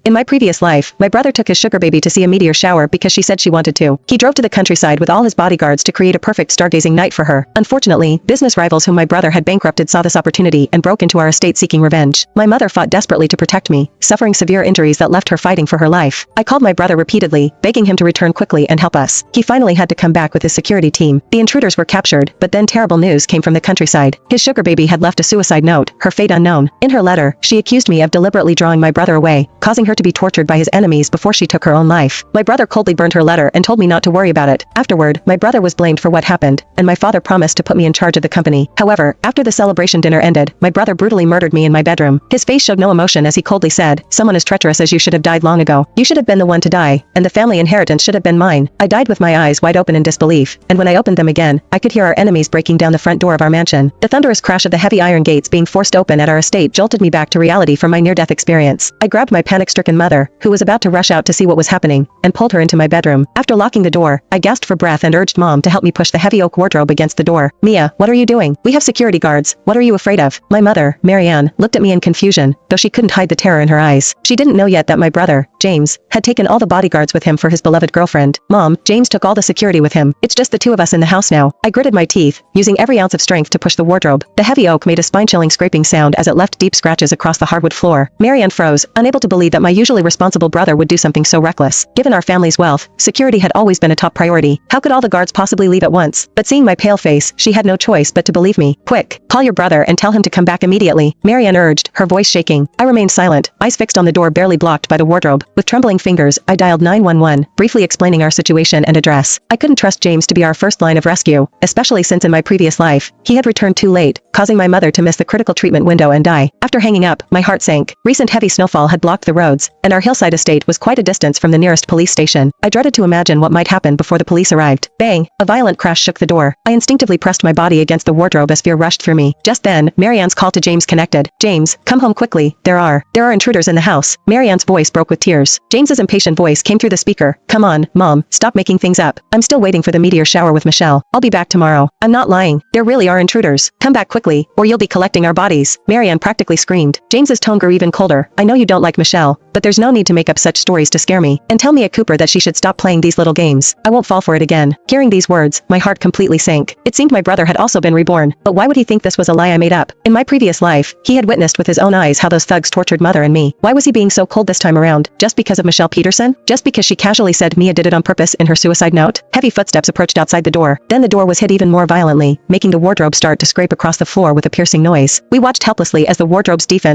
In my previous life, my brother took his sugar baby to see a meteor shower because she said she wanted to. He drove to the countryside with all his bodyguards to create a perfect stargazing night for her. Unfortunately, business rivals whom my brother had bankrupted saw this opportunity and broke into our estate seeking revenge. My mother fought desperately to protect me, suffering severe injuries that left her fighting for her life. I called my brother repeatedly, begging him to return quickly and help us. He finally had to come back with his security team. The intruders were captured, but then terrible news came from the countryside. His sugar baby had left a suicide note, her fate unknown. In her letter, she accused me of deliberately drawing my brother away, causing her to be tortured by his enemies before she took her own life. My brother coldly burned her letter and told me not to worry about it. Afterward, my brother was blamed for what happened, and my father promised to put me in charge of the company. However, after the celebration dinner ended, my brother brutally murdered me in my bedroom. His face showed no emotion as he coldly said, "Someone as treacherous as you should have died long ago. You should have been the one to die, and the family inheritance should have been mine." I died with my eyes wide open in disbelief, and when I opened them again, I could hear our enemies breaking down the front door of our mansion. The thunderous crash of the heavy iron gates being forced open at our estate jolted me back to reality from my near-death experience. I grabbed my panic-stricken mother, who was about to rush out to see what was happening, and pulled her into my bedroom. After locking the door, I gasped for breath and urged Mom to help me push the heavy oak wardrobe against the door. "Mia, what are you doing? We have security guards. What are you afraid of?" My mother, Marianne, looked at me in confusion, though she couldn't hide the terror in her eyes. She didn't know yet that my brother, James, had taken all the bodyguards with him for his beloved girlfriend. "Mom, James took all the security with him. It's just the two of us in the house now." I gritted my teeth, using every ounce of strength to push the wardrobe. The heavy oak made a spine-chilling scraping sound as it left deep scratches across the hardwood floor. Marianne froze, unable to believe that my usually responsible brother would do something so reckless. Given our family's wealth, security had always been a top priority. How could all the guards possibly leave at once? But seeing my pale face, she had no choice but to believe me. "Quick, call your brother and tell him to come back immediately," Marianne urged, her voice shaking. I remained silent, eyes fixed on the door barely blocked by the wardrobe. With trembling fingers, I dialed 911, briefly explaining our situation and address. I couldn't trust James to be our first line of rescue, especially since in my previous life, he had returned too late, causing my mother to miss the critical treatment window and die. After hanging up, my heart sank. Recent heavy snowfall had blocked the roads, and our hillside estate was quite a distance from the nearest police station. I dreaded to imagine what might happen before the police arrived. Bang! A violent crash shook the door. I instinctively pressed my body against the wardrobe as fear rushed through me. Just then, Marianne's call to James connected. "James, come home quickly. There are intruders in the house." Marianne's voice broke with tears. James's impatient voice came through the speaker. "Come on, Mom, stop making things up. I'm still waiting for the meteor shower with Michelle. I'll be back tomorrow. I'm not lying. There really are intruders. Come back quickly, or you'll be collecting our bodies." Marianne practically screamed. James's tone grew even colder. "I know you don't like Michelle, but there's no need to make up such stories to scare me. And tell Mia Cooper that she should stop playing these little games. I won't fall for it again." Hearing these words, my heart completely sank. It seemed my brother had also been reborn, but why would he think this was a lie I made up? In my previous life, he had witnessed with his own eyes how those thugs tortured Mother and me. Why was he being so cold this time around? Just because of Michelle Peterson? Just because she casually said Mia did it on purpose in her suicide note? Heavy footsteps approached outside the door. Then the door was hit even more violently, making the wardrobe start to scrape across the floor with a piercing noise. We watched helplessly as the wardrobe's defense